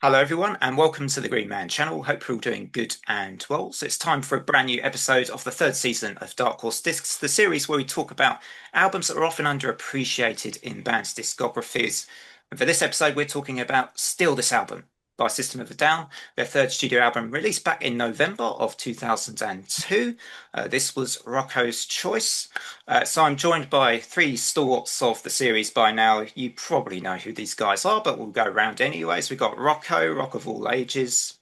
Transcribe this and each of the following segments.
Hello, everyone, and welcome to the Green Man channel. Hope you're all doing good and well. So, it's time for a brand new episode of the third season of Dark Horse Discs, the series where we talk about albums that are often underappreciated in bands' discographies. And for this episode, we're talking about Steal This Album by System of a Down, their third studio album released back in November of 2002. This was Rocco's choice. So I'm joined by three stalwarts of the series by now. You probably know who these guys are, but we'll go around anyways. We've got Rocco, Rock of All Ages.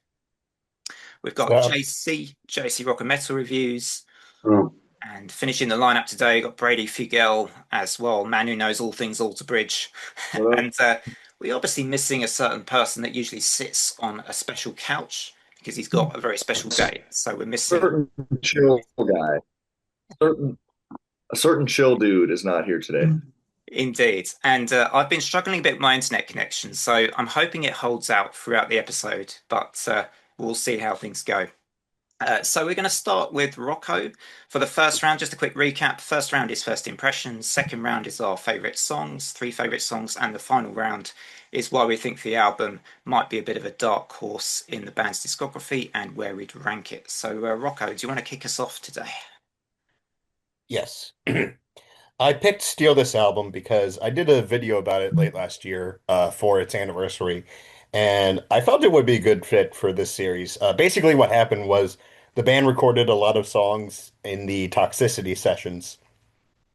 We've got So, JC Rock and Metal Reviews. oh, And finishing the lineup today, we've got Brady Fugel as well, man who knows all things Alter Bridge. what up? And we're obviously missing a certain person that usually sits on a special couch because he's got a very special gait. So we're missing. Certain chill guy, certain a certain chill dude is not here today. Indeed. And I've been struggling a bit with my internet connection, so I'm hoping it holds out throughout the episode, but we'll see how things go. So we're going to start with Rocco for the first round. Just a quick recap. First round is first impressions. Second round is our favourite songs, three favourite songs. And the final round is why we think the album might be a bit of a dark horse in the band's discography and where we'd rank it. So, Rocco, do you want to kick us off today? Yes. I picked Steal This Album because I did a video about it late last year for its anniversary, and I felt it would be a good fit for this series. Basically, what happened was the band recorded a lot of songs in the Toxicity sessions,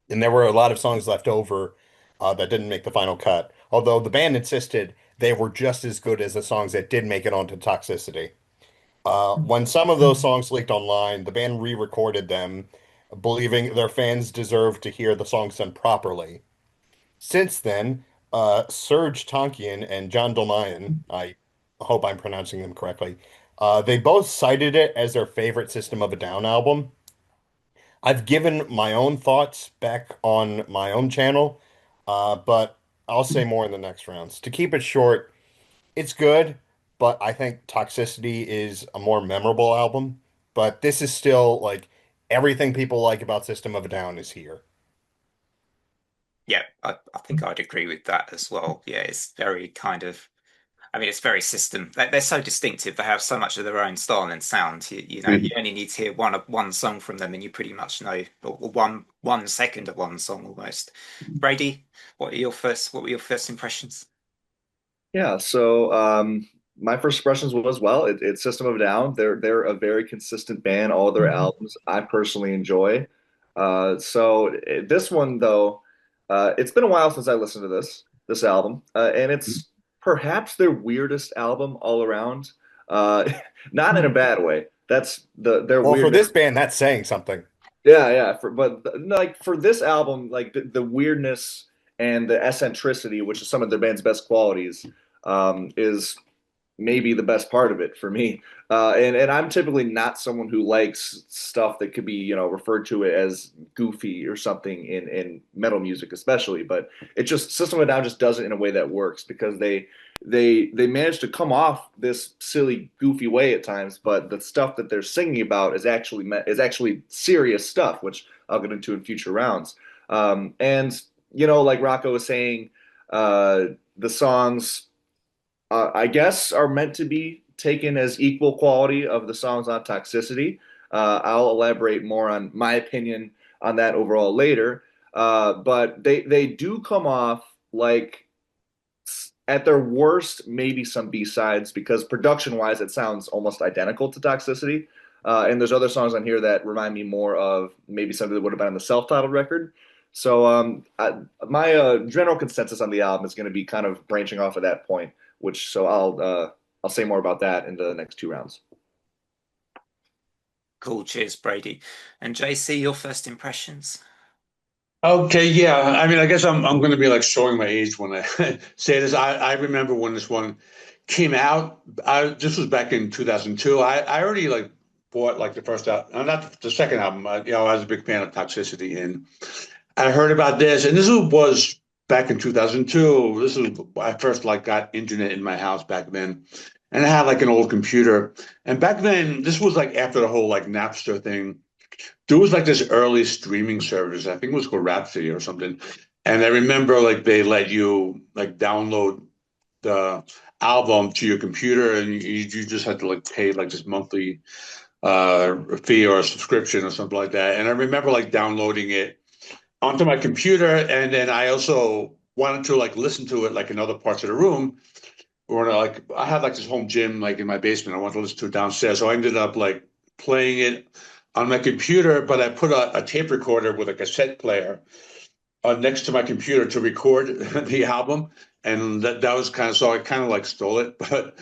and there were a lot of songs left over that didn't make the final cut, although the band insisted they were just as good as the songs that did make it onto Toxicity. When some of those songs leaked online, the band re-recorded them, believing their fans deserved to hear the songs done properly. Since then, Serge Tankian and John Dolmayan, I hope I'm pronouncing them correctly, they both cited it as their favorite System of a Down album. I've given my own thoughts back on my own channel, but I'll say more in the next rounds. To keep it short, it's good, but I think Toxicity is a more memorable album. But this is still like everything people like about System of a Down is here. Yeah, I think I'd agree with that as well. Yeah, it's very kind of, I mean, it's very system. They're so distinctive. They have so much of their own style and sound. You Mhm. only need to hear one song from them, and you pretty much know, or one second of one song almost. Brady, what were your first impressions? Yeah, so my first impressions was it's System of a Down. They're a very consistent band. All their albums I personally enjoy. This one though, it's been a while since I listened to this album, and it's perhaps their weirdest album all around. Uh, not in a bad way. That's their Well, for weirdness. this band, that's saying something. Yeah, yeah. Like for this album, like the weirdness and the eccentricity, which is some of the band's best qualities, is maybe the best part of it for me. And I'm typically not someone who likes stuff that could be, referred to as goofy or something in metal music, especially. But it just System of a Down just does it in a way that works because they manage to come off this silly, goofy way at times, but the stuff that they're singing about is actually serious stuff, which I'll get into in future rounds. And like Rocco was saying, the songs I guess are meant to be taken as equal quality of the songs on Toxicity. I'll elaborate more on my opinion on that overall later. But they do come off like at their worst, maybe some B-sides because production wise, it sounds almost identical to Toxicity. And there's other songs on here that remind me more of maybe something that would have been on the self-titled record. My general consensus on the album is going to be kind of branching off of that point, which so I'll say more about that in the next two rounds. Cool, cheers, Brady. And JC, your first impressions? Okay, yeah. I mean, I guess I'm going to be like showing my age when I say this. I remember when this one came out. This was back in 2002. I already like bought like the first album, not the second album. I was a big fan of Toxicity, and I heard about this, and this was back in 2002. This was I first like got internet in my house back then, and I had like an old computer. And back then, this was like after the whole like Napster thing. There was like this early streaming service. I think it was called Rhapsody or something. And I remember like they let you like download the album to your computer, and you just had to like pay like this monthly fee or a subscription or something like that. And I remember like downloading it onto my computer, and then I also wanted to like listen to it like in other parts of the room. Or like I had like this home gym like in my basement. I wanted to listen to it downstairs, so I ended up like playing it on my computer. But I put a tape recorder with a cassette player next to my computer to record the album, and that was kind of so I kind of like stole it, but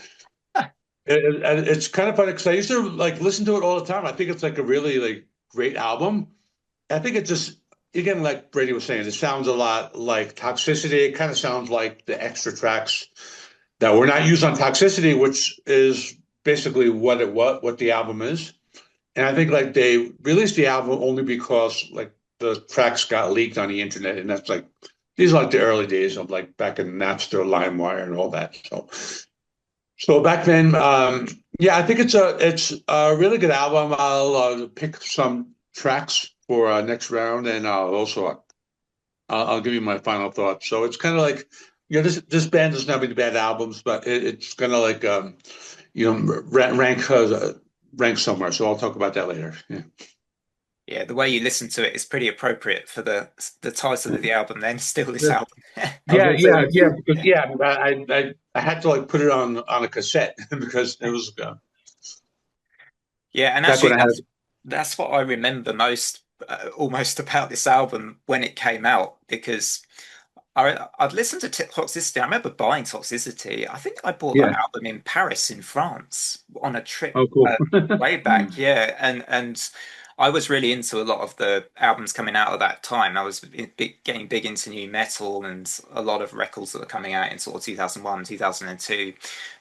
it's kind of funny because I used to like listen to it all the time. I think it's like a really like great album. I think it just again like Brady was saying, it sounds a lot like Toxicity. It kind of sounds like the extra tracks that were not used on Toxicity, which is basically what the album is. And I think like they released the album only because like the tracks got leaked on the internet, and that's like these are like the early days of like back in Napster, LimeWire, and all that. So back then, yeah, I think it's a really good album. I'll pick some tracks for next round, and I'll give you my final thoughts. So it's kind of like this band doesn't have any bad albums, but it's kind of like rank somewhere. So I'll talk about that later. Yeah. Yeah, the way you listen to it is pretty appropriate for the title of the album. Then, still this Yeah, album. I was yeah, gonna say yeah, this yeah. is Because yeah, I had to like put it on a cassette because it was Yeah, and back actually, when I had. that's what I remember most, almost about this album when it came out, because I'd listened to Toxicity. I remember buying Toxicity. I think I bought that Yeah. album in Paris, in France, on a trip Oh, cool. way back. Yeah, and I was really into a lot of the albums coming out of that time. I was getting big into new metal and a lot of records that were coming out in sort of 2001, 2002.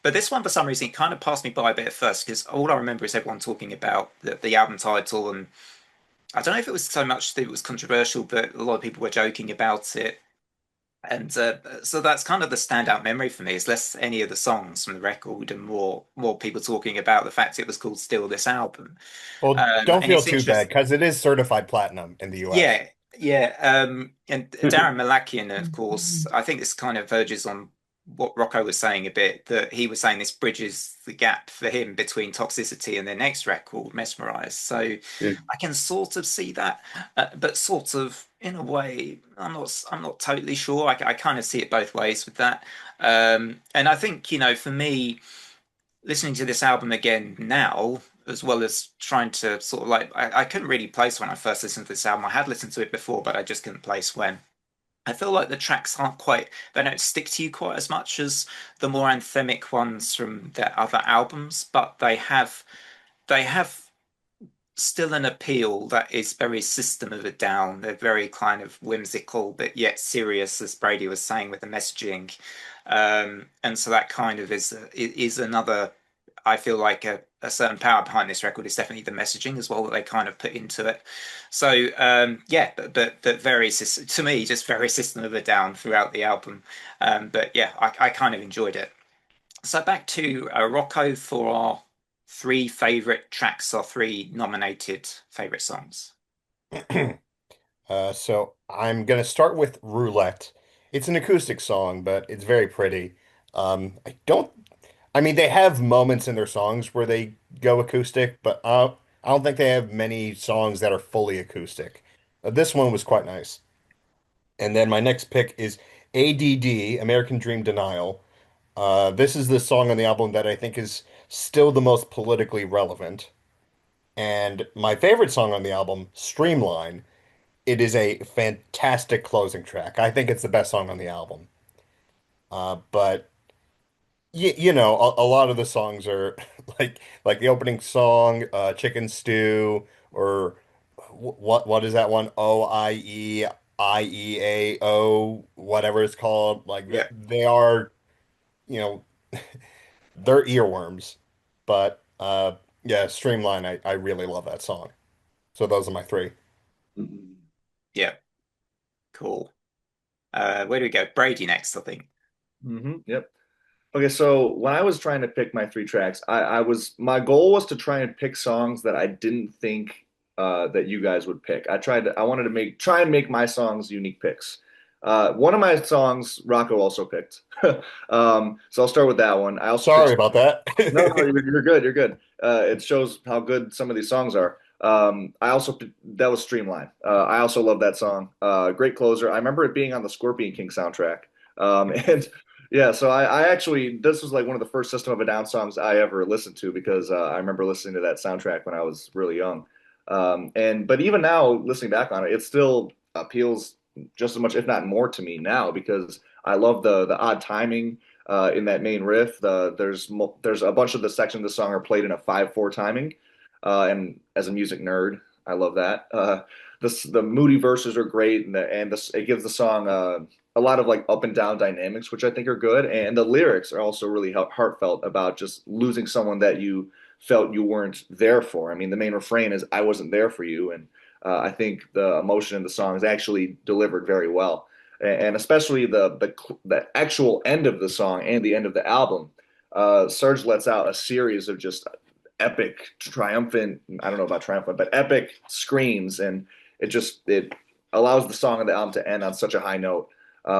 But this one, for some reason, it kind of passed me by a bit at first because all I remember is everyone talking about the album title, and I don't know if it was so much that it was controversial, but a lot of people were joking about it. And so that's kind of the standout memory for me. Is less any of the songs from the record and more people talking about the fact it was called Still This Album. Well, don't And feel it's too bad interesting. because it is certified platinum in the US. Yeah, yeah. And Darren Malakian, of course, I think this kind of verges on what Rocco was saying a bit, that he was saying this bridges the gap for him between Toxicity and their next record, Mesmerized. So Yeah. I can sort of see that, but sort of in a way, I'm not totally sure. I kind of see it both ways with that. And I think, for me, listening to this album again now, as well as trying to sort of like, I couldn't really place when I first listened to this album. I had listened to it before, but I just couldn't place when. I feel like the tracks aren't quite, they don't stick to you quite as much as the more anthemic ones from their other albums, but they have still an appeal that is very System of a Down. They're very kind of whimsical, but yet serious, as Brady was saying with the messaging. And so that kind of is another. I feel like a certain power behind this record is definitely the messaging as well that they kind of put into it. So yeah, but very to me just very System of a Down throughout the album. But yeah, I kind of enjoyed it. So back to Rocco for our three favorite tracks or three nominated favorite songs. So I'm gonna start with Roulette. It's an acoustic song, but it's very pretty. I don't, I mean, they have moments in their songs where they go acoustic, but I don't think they have many songs that are fully acoustic. This one was quite nice. And then my next pick is ADD, American Dream Denial. This is the song on the album that I think is still the most politically relevant. And my favorite song on the album, Streamline. It is a fantastic closing track. I think it's the best song on the album. But a lot of the songs are like the opening song, Chicken Stew, or what is that one? OIEIEAO, whatever it's called. Like Yeah, they are, you know, they're earworms. But yeah, Streamline, I really love that song. So those are my three. yeah, cool. Where do we go? Brady next, I think. Yep. Okay, so when I was trying to pick my three tracks, my goal was to try and pick songs that I didn't think that you guys would pick. I wanted to try and make my songs unique picks. One of my songs, Rocco also picked. So I'll start with that one. I also Sorry picked. about No, no, that. you're good. You're good. It shows how good some of these songs are. That was Streamline. I also love that song. Great closer. I remember it being on the Scorpion King soundtrack. And yeah, so I actually this was like one of the first System of a Down songs I ever listened to because I remember listening to that soundtrack when I was really young. And but even now, listening back on it, it still appeals just as much, if not more, to me now because I love the odd timing in that main riff. There's a bunch of the sections of the song are played in a 5/4 timing, and as a music nerd, I love that. The moody verses are great, it gives the song a lot of like up and down dynamics, which I think are good. And the lyrics are also really heartfelt about just losing someone that you felt you weren't there for. I mean, the main refrain is "I wasn't there for you," and I think the emotion in the song is actually delivered very well and especially the actual end of the song and the end of the album, Serge lets out a series of just epic, triumphant. I don't know about triumphant, but epic screams, and it allows the song of the album to end on such a high note.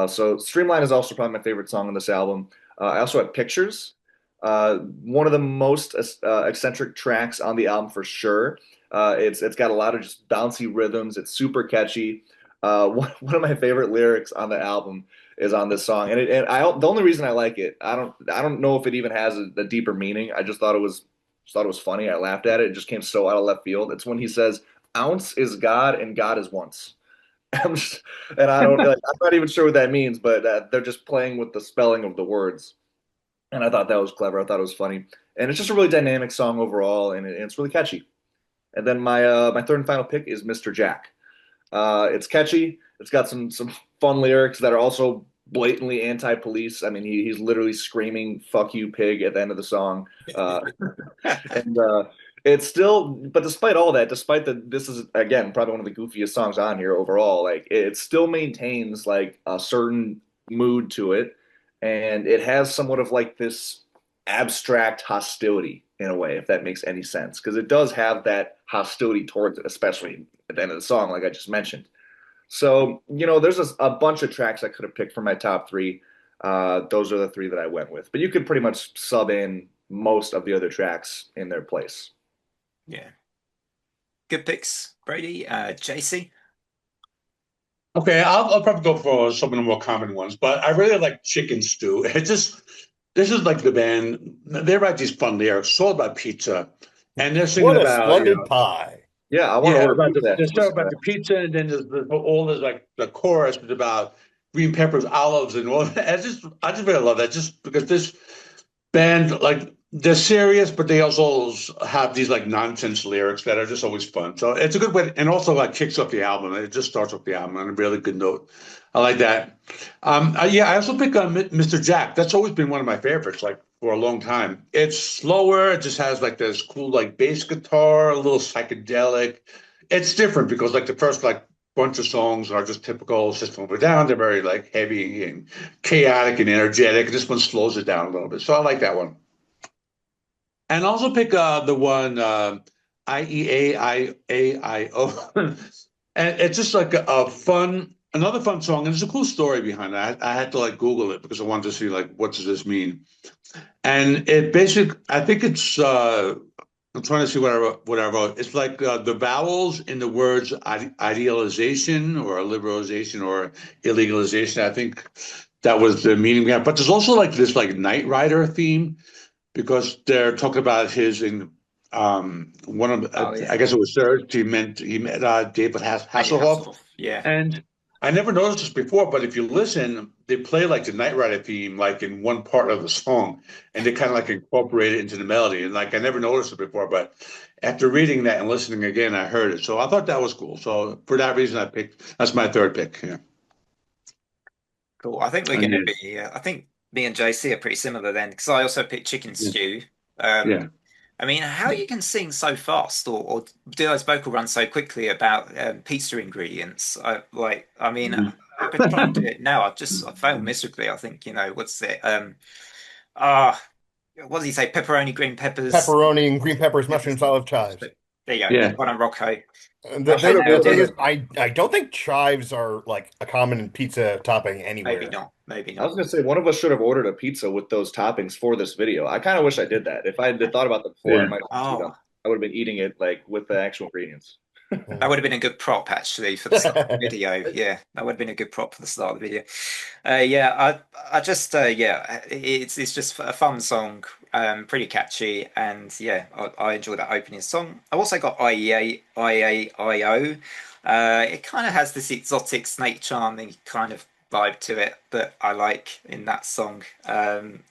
So Streamline is also probably my favorite song on this album. I also had Pictures, one of the most eccentric tracks on the album for sure. It's got a lot of just bouncy rhythms. It's super catchy. One of my favorite lyrics on the album is on this song, the only reason I like it, I don't know if it even has a deeper meaning. I just thought it was funny. I laughed at it. It just came so out of left field. It's when he says, "Ounce is God and God is once." I'm just, and I don't like, I'm not even sure what that means, but they're just playing with the spelling of the words, and I thought that was clever. I thought it was funny, and it's just a really dynamic song overall, and it's really catchy. And then my third and final pick is Mr. Jack. It's catchy. It's got some fun lyrics that are also blatantly anti-police. I mean, he's literally screaming "fuck you, pig" at the end of the song. Uh, and it's still, but despite all that, despite that, this is again probably one of the goofiest songs on here overall. Like it still maintains like a certain mood to it, and it has somewhat of like this abstract hostility in a way, if that makes any sense, because it does have that hostility towards it, especially at the end of the song, like I just mentioned. So, there's a bunch of tracks I could have picked for my top three. Those are the three that I went with. But you could pretty much sub in most of the other tracks in their place. Yeah. Good picks, Brady. JC. Okay, I'll probably go for some of the more common ones, but I really like Chicken Stew. This is like the band. They write these fun lyrics, it's all about pizza, and they're singing What a about, splendid pie. Yeah, I want to yeah, order about pizza after the stuff listening to about that. the pizza, and then all this like the chorus is about green peppers, olives, and all that. I just really love that, just because this band, like, they're serious, but they also have these like nonsense lyrics that are just always fun. So it's a good way, and also like kicks off the album. It just starts off the album on a really good note. I like that. Yeah, I also pick on Mr. Jack. That's always been one of my favorites, like for a long time. It's slower. It just has like this cool like bass guitar, a little psychedelic. It's different because like the first like bunch of songs are just typical System of a Down. They're very like heavy and chaotic and energetic. This one slows it down a little bit. So I like that one. And also pick the one IEAIAIO. And it's just like another fun song. And there's a cool story behind it. I had to like Google it because I wanted to see like, what does this mean? And I think it's, I'm trying to see what I wrote. It's like the vowels in the words idealization or liberalization or illegalization. I think that was the meaning behind it. But there's also like this like Knight Rider theme because they're talking about his in one of Oh I yeah. guess it was Serge. He met David David Hasselhoff, Hasselhoff. Yeah. and I never noticed this before, but if you listen, they play like the Knight Rider theme like in one part of the song, and they kind of like incorporate it into the melody. And like I never noticed it before, but after reading that and listening again, I heard it. So I thought that was cool. So for that reason, that's my third pick. Yeah. Cool. I think we're And going to then, be. I think me and JC are pretty similar then, because I also picked chicken yeah, stew. Um, yeah. I mean, how you can sing so fast or do those vocal runs so quickly about pizza ingredients? I mean, I've been trying to do it now. I failed miserably. I think, what's it? Ah, what does he say? Pepperoni, green peppers. Pepperoni and green peppers, Peppers, mushrooms, olive chives. There you go. Yeah. Well done, Rocco. And I should have the Nailed voted thing it. is, him. I don't think chives are like a common pizza topping Maybe anywhere. not. Maybe I was not. gonna say one of us should have ordered a pizza with those toppings for this video. I kind of wish I did that. If I had thought about that before, I Yeah. might have actually done. Oh, I would have been eating it like with the actual ingredients. that Mm. would have been a good prop actually for the start of the video. Yeah, that would have been a good prop for the start of the video. Yeah, I just yeah, it's just a fun song, pretty catchy, and yeah, I enjoy that opening song. I've also got IEA it kind of has this exotic snake charming kind of vibe to it that I like in that song.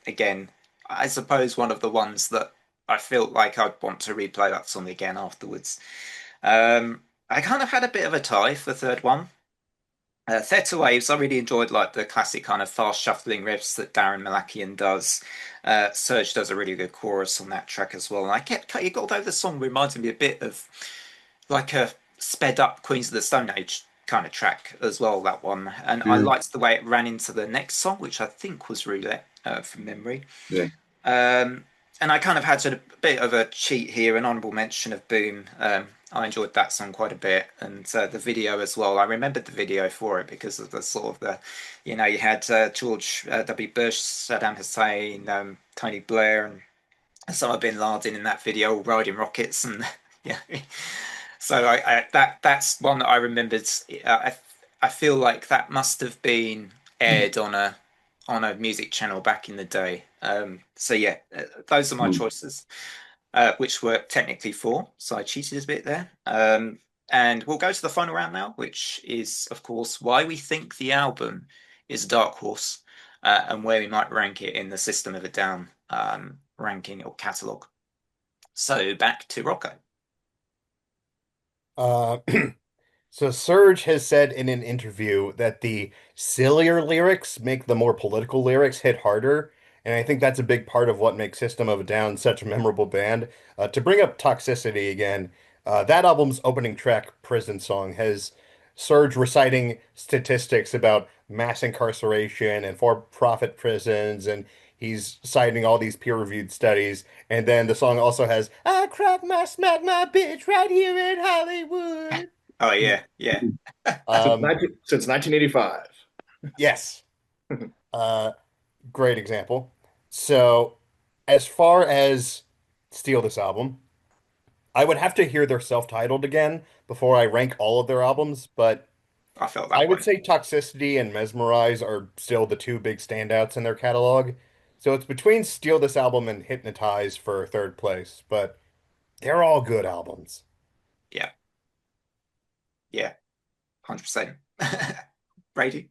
Again, I suppose one of the ones that I felt like I'd want to replay that song again afterwards. I kind of had a bit of a tie for the third one. Theta Waves, I really enjoyed like the classic kind of fast shuffling riffs that Darren Malakian does. Serge does a really good chorus on that track as well. And I kept, although the song reminded me a bit of like a sped up Queens of the Stone Age kind of track as well, that one. And I Mm. liked the way it ran into the next song, which I think was Roulette from memory. Yeah. Um, and I kind of had a bit of a cheat here, an honourable mention of Boom. I enjoyed that song quite a bit, and the video as well. I remembered the video for it because of the sort of the, you had George W. Bush, Saddam Hussein, Tony Blair, and Osama bin Laden in that video, all riding rockets, and yeah. So that's one that I remembered. I feel like that must have been aired on a music channel back in the day. So yeah, those are my Mm. choices, which were technically four. So I cheated a bit there. And we'll go to the final round now, which is of course why we think the album is a dark horse, and where we might rank it in the System of a Down ranking or catalog. So back to Rocco. Uh, So Serge has said in an interview that the sillier lyrics make the more political lyrics hit harder, and I think that's a big part of what makes System of a Down such a memorable band. To bring up Toxicity again, that album's opening track, Prison Song, has Serge reciting statistics about mass incarceration and for-profit prisons, and he's citing all these peer-reviewed studies. And then the song also has, I crack my smack my bitch right here in Hollywood. Oh yeah, yeah. Um, Since 1985. yes. Uh, Great example. So, as far as Steal This Album, I would have to hear their self-titled again before I rank all of their albums, but I felt I that would one. say Toxicity and Mesmerize are still the two big standouts in their catalog. So it's between Steal This Album and Hypnotize for third place, but they're all good albums. Yeah, yeah, 100%. Brady.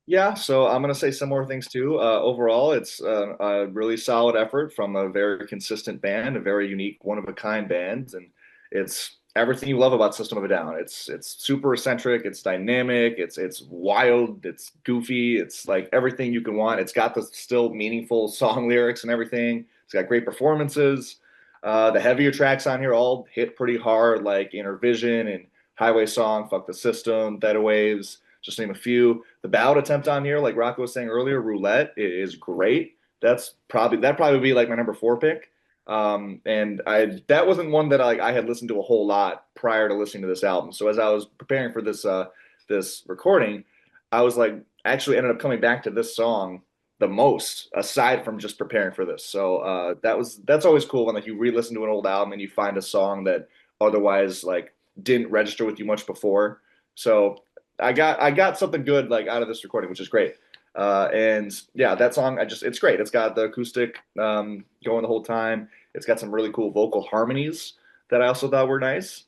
Yeah, so I'm gonna say similar things too. Overall, it's a really solid effort from a very consistent band, a very unique, one of a kind band, and it's everything you love about System of a Down. It's super eccentric, it's dynamic, it's wild, it's goofy, it's like everything you can want. It's got the still meaningful song lyrics and everything. It's got great performances. The heavier tracks on here all hit pretty hard, like Inner Vision and Highway Song, Fuck the System, Theta Waves, just to name a few. The ballad attempt on here, like Rocco was saying earlier, Roulette is great. That probably would be like my number four pick. And I that wasn't one that I had listened to a whole lot prior to listening to this album. So as I was preparing for this recording, I was like actually ended up coming back to this song the most, aside from just preparing for this. So that's always cool when like you re-listen to an old album and you find a song that otherwise like didn't register with you much before. So I got something good like out of this recording, which is great. And yeah, that song it's great. It's got the acoustic going the whole time. It's got some really cool vocal harmonies that I also thought were nice.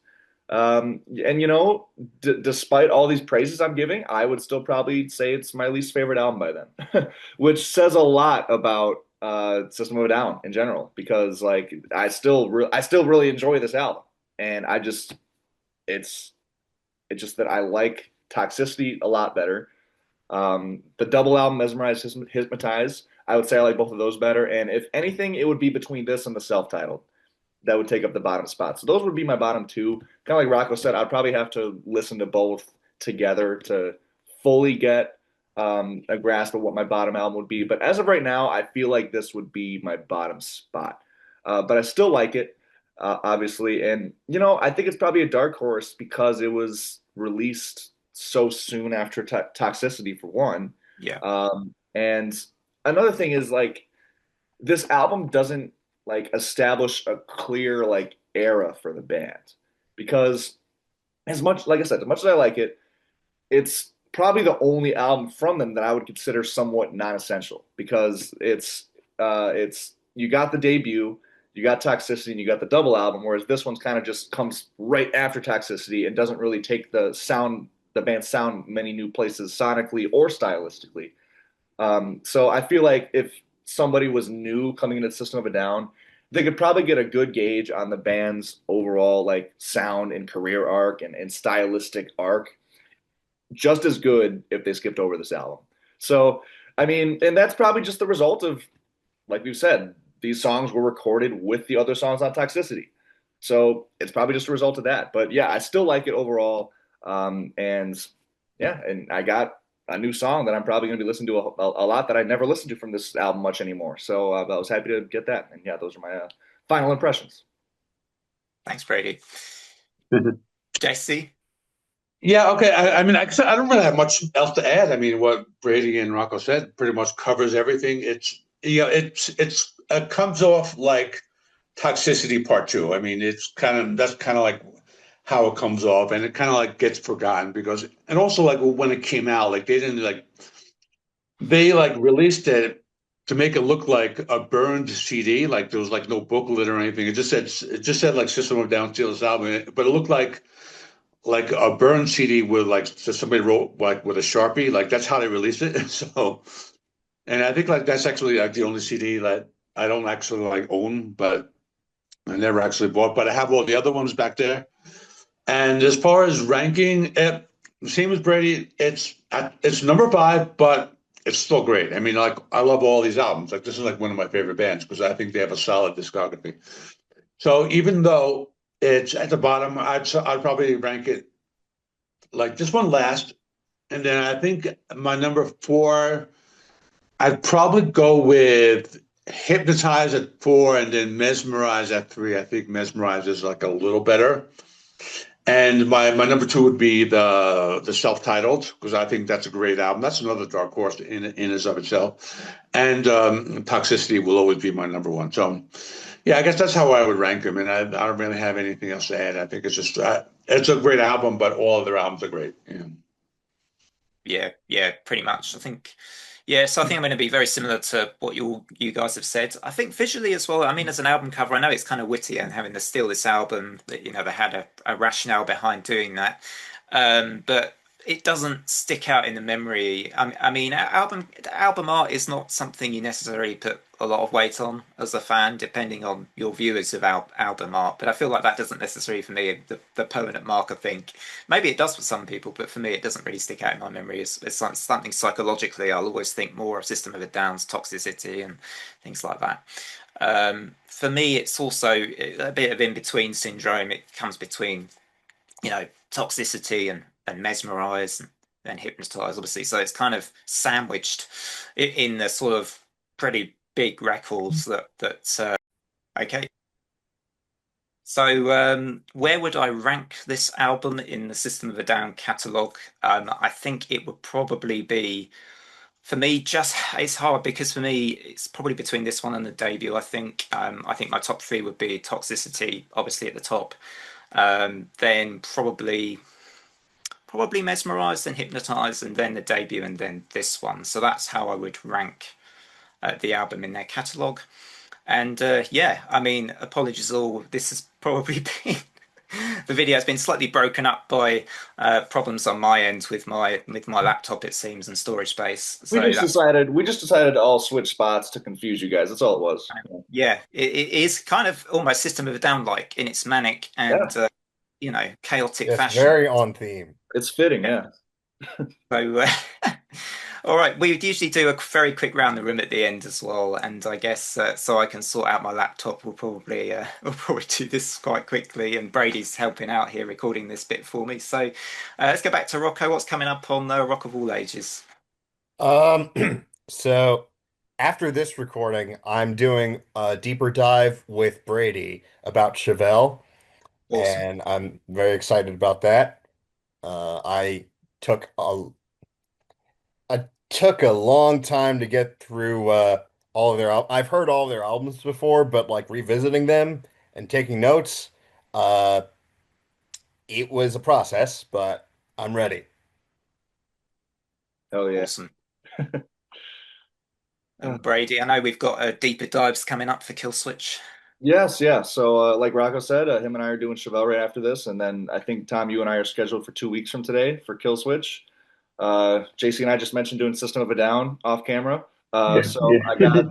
And despite all these praises I'm giving, I would still probably say it's my least favorite album by them, which says a lot about System of a Down in general because like I still really enjoy this album, and it's it's just that I like Toxicity a lot better. The double album, Mesmerize, Hypnotize, I would say I like both of those better. And if anything, it would be between this and the self-titled that would take up the bottom spot. So those would be my bottom two. Kind of like Rocco said, I'd probably have to listen to both together to fully get a grasp of what my bottom album would be. But as of right now, I feel like this would be my bottom spot. But I still like it. obviously. And, I think it's probably a dark horse because it was released so soon after Toxicity, for one. Yeah. And another thing is like this album doesn't like establish a clear like era for the band because as much like I said, as much as I like it, it's probably the only album from them that I would consider somewhat non-essential because it's you got the debut, you got Toxicity, and you got the double album, whereas this one's kind of just comes right after Toxicity and doesn't really take the band's sound many new places sonically or stylistically. So I feel like if somebody was new coming into the System of a Down, they could probably get a good gauge on the band's overall like sound and career arc and stylistic arc just as good if they skipped over this album. So, I mean, and that's probably just the result of, like we've said, these songs were recorded with the other songs on Toxicity. So it's probably just a result of that. But yeah, I still like it overall. And yeah, and I got a new song that I'm probably going to be listening to a lot that I never listened to from this album much anymore. So I was happy to get that. And yeah, those are my final impressions. Thanks, Brady. Jesse? Yeah, okay. I mean, I don't really have much else to add. I mean, what Brady and Rocco said pretty much covers everything. It comes off like Toxicity Part Two. I mean, that's kind of like how it comes off, and it kind of like gets forgotten because, and also like when it came out, like they like released it to make it look like a burned CD. Like there was like no booklet or anything. It just said like System of a Down Steal album, but it looked like a burn CD with like so somebody wrote like with a Sharpie, like that's how they released it. So, and I think like that's actually like the only CD that I don't actually like own, but I never actually bought. But I have all the other ones back there. And as far as ranking, same as Brady, it's number five, but it's still great. I mean, like I love all these albums. Like this is like one of my favorite bands because I think they have a solid discography. So even though it's at the bottom, I'd probably rank it like this one last. And then I think my number four, I'd probably go with Hypnotize at four and then Mesmerize at three. I think Mesmerize is like a little better. And my number two would be the self-titled because I think that's a great album. That's another dark horse in and of itself. And Toxicity will always be my number one. So yeah, I guess that's how I would rank them. And I don't really have anything else to add. I think it's a great album, but all of their albums are great. Yeah. Yeah, pretty much. I think, yeah, so I think I'm going to be very similar to what you guys have said. I think visually as well. I mean, as an album cover, I know it's kind of witty and having to steal this album that they had a rationale behind doing that, but it doesn't stick out in the memory. I mean, album art is not something you necessarily put a lot of weight on as a fan, depending on your viewers of album art. But I feel like that doesn't necessarily, for me, the permanent marker thing. Maybe it does for some people, but for me, it doesn't really stick out in my memory. It's like something psychologically. I'll always think more of System of a Down's Toxicity and things like that. For me, it's also a bit of in between syndrome. It comes between Toxicity and Mesmerize and Hypnotize, obviously. So it's kind of sandwiched in the sort of pretty big records that okay. So where would I rank this album in the System of a Down catalog? I think it would probably be for me. Just it's hard because for me it's probably between this one and the debut. I think my top three would be Toxicity, obviously at the top. Then probably Mesmerized, then Hypnotized, and then the debut, and then this one. So that's how I would rank the album in their catalog. And yeah, I mean, apologies all. This has probably been the video has been slightly broken up by problems on my end with my laptop, it seems, and storage space. We So just that's decided we just decided to all switch spots to confuse you guys. That's all it was. yeah, it is kind of almost System of a Down like in its manic Yeah, and chaotic Yes, fashion. very on theme. it's fitting. Yeah. So, all right, we would usually do a very quick round the room at the end as well, and I guess so I can sort out my laptop. We'll probably do this quite quickly, and Brady's helping out here recording this bit for me. So, let's go back to Rocco. What's coming up on Rock of All Ages? Um, so after this recording, I'm doing a deeper dive with Brady about Chevelle, Awesome. and I'm very excited about that. I took a I took a long time to get through all of their I've heard all of their albums before, but like revisiting them and taking notes, uh, it was a process, but I'm ready. Hell yeah. Awesome. And Brady, I know we've got deeper dives coming up for Kill Switch. Yes, yeah. So, like Rocco said, him and I are doing Chevelle right after this, and then I think Tom, you and I are scheduled for 2 weeks from today for Kill Switch. JC and I just mentioned doing System of a Down off camera. Yeah, So yeah.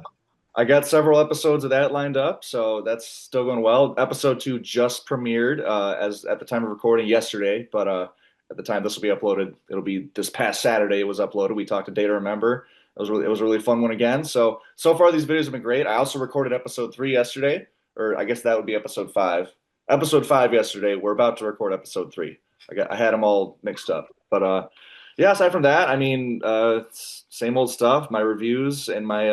I got several episodes of that lined up, so that's still going well. Episode 2 just premiered as at the time of recording yesterday, but at the time this will be uploaded, it'll be this past Saturday. It was uploaded. We talked to Day to Remember. It was a really fun one again. So far these videos have been great. I also recorded episode 3 yesterday, or I guess that would be episode 5. Episode 5 yesterday. We're about to record episode 3. I had them all mixed up, but yeah, aside from that, I mean, same old stuff. My reviews and my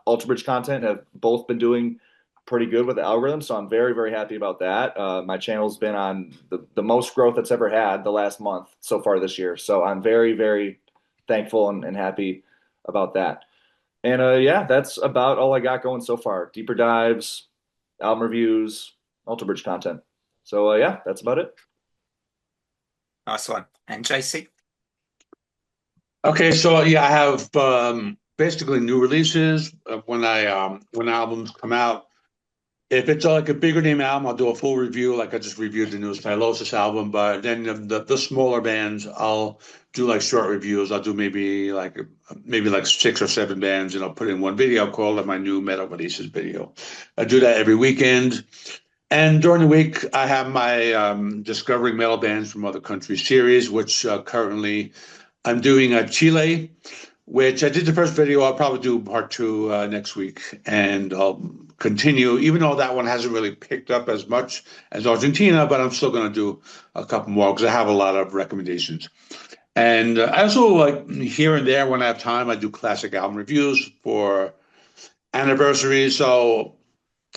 Ultra Bridge content have both been doing pretty good with the algorithm, so I'm very, very happy about that. My channel's been on the most growth it's ever had the last month so far this year, so I'm very, very thankful and happy about that. And yeah, that's about all I got going so far. Deeper dives, album reviews, Ultra Bridge content. So yeah, that's about it. Nice one. And JC? Okay, so yeah, I have basically new releases when albums come out. If it's like a bigger name album, I'll do a full review, like I just reviewed the newest Tylosis album. But then the smaller bands, I'll do like short reviews. I'll do maybe like 6 or 7 bands, and I'll put in one video called like my new metal releases video. I do that every weekend. And during the week, I have my Discovering Metal Bands from Other Countries series, which currently I'm doing Chile, which I did the first video. I'll probably do part 2 next week, and I'll continue, even though that one hasn't really picked up as much as Argentina, but I'm still going to do a couple more because I have a lot of recommendations. And I also like here and there when I have time, I do classic album reviews for anniversaries. So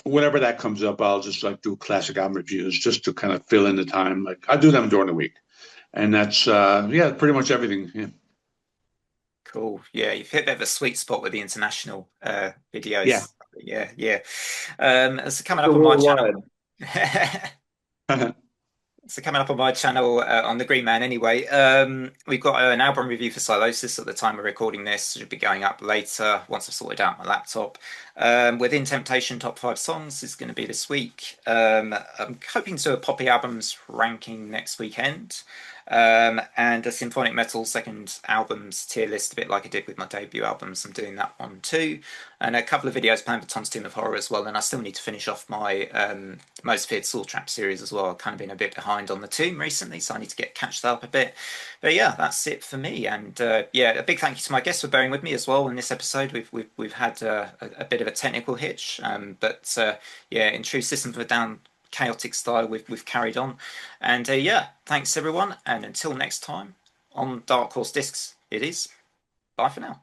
whenever that comes up, I'll just like do classic album reviews just to kind of fill in the time. Like I do them during the week, and that's yeah, pretty much everything. Yeah. Cool. Yeah, you've hit a bit of a sweet spot with the international Yeah. videos. Yeah, yeah. It's coming So up on my channel. worldwide. So coming up on my channel on the Green Man anyway, we've got an album review for Silosis at the time of recording this. Should be going up later once I've sorted out my laptop. Within Temptation top 5 songs is going to be this week. I'm hoping to do a Poppy albums ranking next weekend. And a symphonic metal second albums tier list, a bit like I did with my debut albums. I'm doing that one too, and a couple of videos planned for Tom's Team of Horror as well. And I still need to finish off my Most Feared Soul Trap series as well. I've kind of been a bit behind on the tomb recently, so I need to get catched up a bit. But yeah, that's it for me. And yeah, a big thank you to my guests for bearing with me as well in this episode. We've had a bit of a technical hitch, but yeah, in true System of a Down chaotic style, we've carried on. And yeah, thanks everyone, and until next time on Dark Horse Discs, it is bye for now.